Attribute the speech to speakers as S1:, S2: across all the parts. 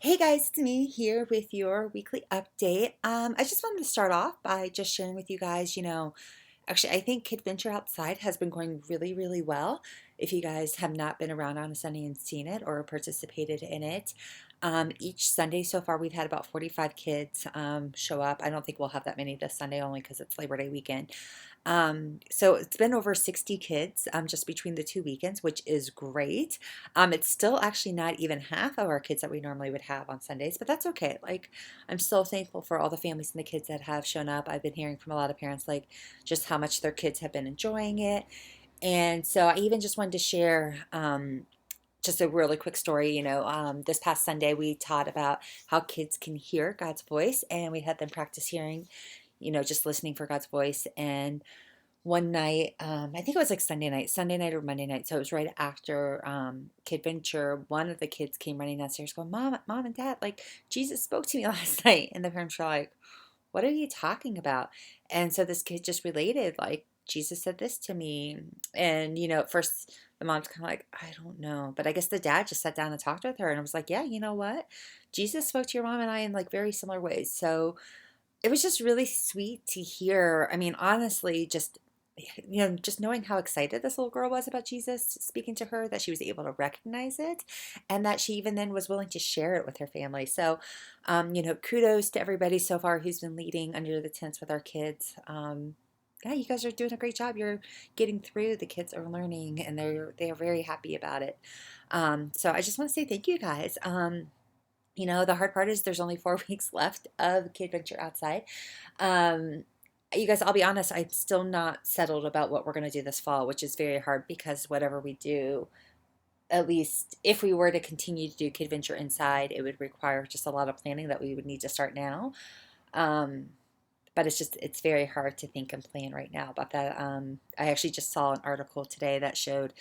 S1: Hey guys, it's me here with your weekly update. I just wanted to start off by just sharing with you guys, actually, I think KidVenture Outside has been going really, really well. If you guys have not been around on a Sunday and seen it or participated in it, each Sunday so far we've had about 45 kids show up. I don't think we'll have that many this Sunday only because it's Labor Day weekend. So it's been over 60 kids just between the two weekends, which is great. It's still actually not even half of our kids that we normally would have on Sundays, but that's okay. Like, I'm so thankful for all the families and the kids that have shown up. I've been hearing from a lot of parents, like, just how much their kids have been enjoying it. And so I even just wanted to share just a really quick story. This past Sunday we taught about how kids can hear God's voice, and we had them practice hearing, just listening for God's voice. And one night, I think it was like Sunday night or Monday night. So it was right after Kid Venture. One of the kids came running downstairs going, Mom and Dad, like Jesus spoke to me last night. And the parents were like, what are you talking about? And so this kid just related, like, Jesus said this to me. And, at first the mom's kind of like, I don't know. But I guess the dad just sat down and talked with her and was like, yeah, you know what? Jesus spoke to your mom and I in like very similar ways. So it was just really sweet to hear. I mean, honestly, just knowing how excited this little girl was about Jesus speaking to her, that she was able to recognize it, and that she even then was willing to share it with her family. So, kudos to everybody so far who's been leading under the tents with our kids. Yeah, you guys are doing a great job. You're getting through. The kids are learning, and they are very happy about it. So I just want to say thank you guys. The hard part is there's only 4 weeks left of Kid Venture Outside. Um, you guys, I'll be honest, I'm still not settled about what we're going to do this fall, which is very hard because whatever we do, at least if we were to continue to do Kid Venture Inside, it would require just a lot of planning that we would need to start now. Um, but it's very hard to think and plan right now about that. I actually just saw an article today that showed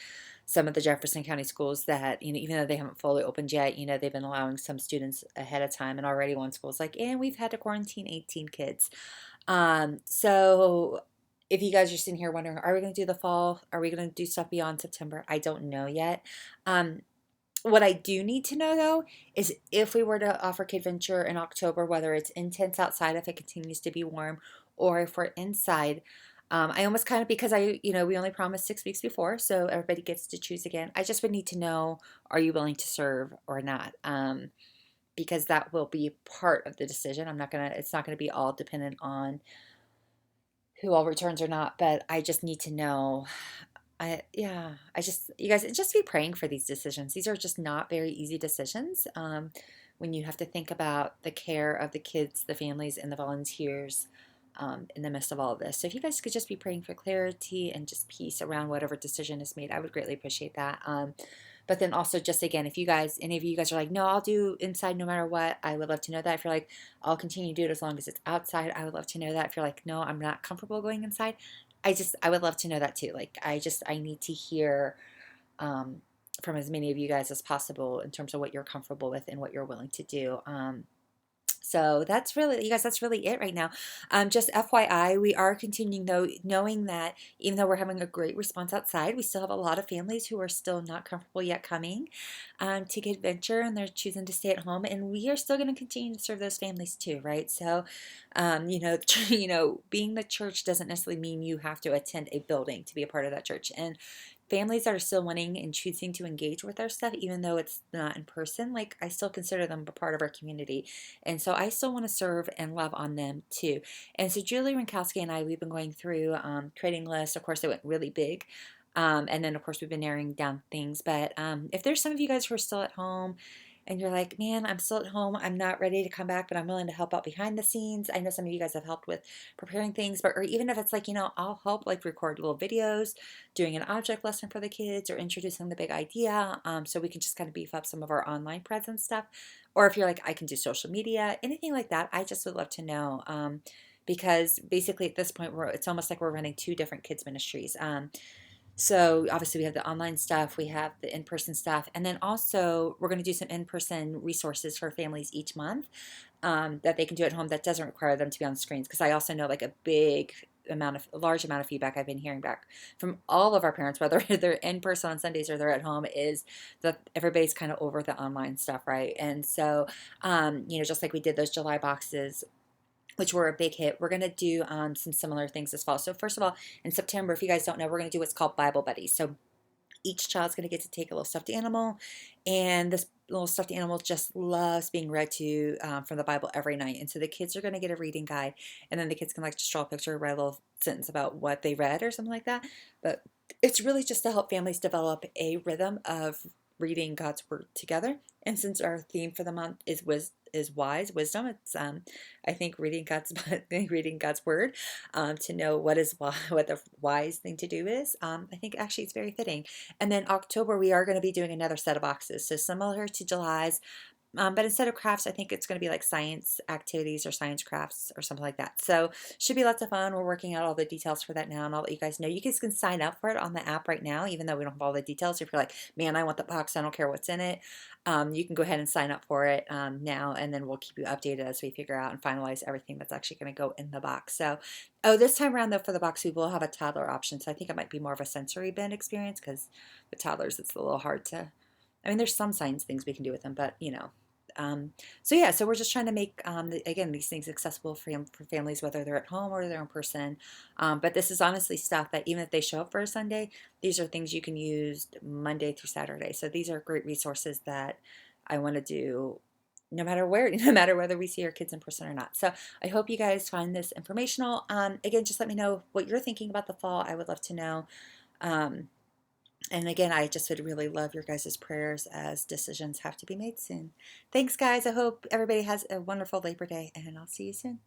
S1: some of the Jefferson County schools that, even though they haven't fully opened yet, they've been allowing some students ahead of time. And already one school's like, and we've had to quarantine 18 kids. So if you guys are sitting here wondering, are we going to do the fall? Are we going to do stuff beyond September? I don't know yet. Um, what I do need to know though is if we were to offer KidVenture in October, whether it's intense outside if it continues to be warm, or if we're inside. I almost kind of, because we only promised 6 weeks before, so everybody gets to choose again. I just would need to know, are you willing to serve or not? Because that will be part of the decision. It's not gonna be all dependent on who all returns or not, but I just need to know. Yeah, you guys, just be praying for these decisions. These are just not very easy decisions. When you have to think about the care of the kids, the families, and the volunteers in the midst of all of this. So if you guys could just be praying for clarity and just peace around whatever decision is made, I would greatly appreciate that. But then also, just again, if any of you guys are like, no, I'll do inside no matter what, I would love to know that. If you're like, I'll continue to do it as long as it's outside, I would love to know that. If you're like, no, I'm not comfortable going inside, I would love to know that too. Like, I need to hear um, from as many of you guys as possible in terms of what you're comfortable with and what you're willing to do. So that's really, you guys, that's really it right now. Just FYI, we are continuing though, knowing that even though we're having a great response outside, we still have a lot of families who are still not comfortable yet coming to KidVenture, and they're choosing to stay at home, and we are still going to continue to serve those families too, right? So, being the church doesn't necessarily mean you have to attend a building to be a part of that church, and families that are still wanting and choosing to engage with our stuff, even though it's not in person, like I still consider them a part of our community. And so I still want to serve and love on them too. And so Julie Rinkowski and I, we've been going through creating lists. Of course, it went really big. And then, of course, we've been narrowing down things. But if there's some of you guys who are still at home and you're like, man, I'm still at home, I'm not ready to come back, but I'm willing to help out behind the scenes. I know some of you guys have helped with preparing things, but or even if it's like, I'll help like record little videos, doing an object lesson for the kids or introducing the big idea, so we can just kind of beef up some of our online presence stuff. Or if you're like, I can do social media, anything like that, I just would love to know. Because basically at this point, it's almost like we're running two different kids ministries. So obviously we have the online stuff, we have the in-person stuff, and then also we're going to do some in-person resources for families each month that they can do at home that doesn't require them to be on screens. Because I also know like a big a large amount of feedback I've been hearing back from all of our parents, whether they're in person on Sundays or they're at home, is that everybody's kind of over the online stuff, right? And so, just like we did those July boxes, which were a big hit. We're going to do some similar things this fall. So first of all, in September, if you guys don't know, we're going to do what's called Bible Buddies. So each child's going to get to take a little stuffed animal, and this little stuffed animal just loves being read to from the Bible every night. And so the kids are going to get a reading guide, and then the kids can like just draw a picture, write a little sentence about what they read or something like that. But it's really just to help families develop a rhythm of reading God's word together. And since our theme for the month is wise wisdom, it's I think reading God's word to know what what the wise thing to do is. I think actually it's very fitting. And then October we are going to be doing another set of boxes, so similar to July's. But instead of crafts, I think it's going to be like science activities or science crafts or something like that. So should be lots of fun. We're working out all the details for that now, and I'll let you guys know. You guys can sign up for it on the app right now, even though we don't have all the details. If you're like, man, I want the box, I don't care what's in it, you can go ahead and sign up for it now, and then we'll keep you updated as we figure out and finalize everything that's actually going to go in the box. So, this time around though, for the box, we will have a toddler option. So I think it might be more of a sensory bend experience because with toddlers, it's a little hard to. I mean, there's some science things we can do with them, but so yeah, so we're just trying to make again these things accessible for families, whether they're at home or they're in person. But this is honestly stuff that even if they show up for a Sunday, these are things you can use Monday through Saturday. So these are great resources that I want to do no matter where, no matter whether we see our kids in person or not. So I hope you guys find this informational. Again, just let me know what you're thinking about the fall. I would love to know. Um, and again, I just would really love your guys' prayers as decisions have to be made soon. Thanks, guys. I hope everybody has a wonderful Labor Day, and I'll see you soon.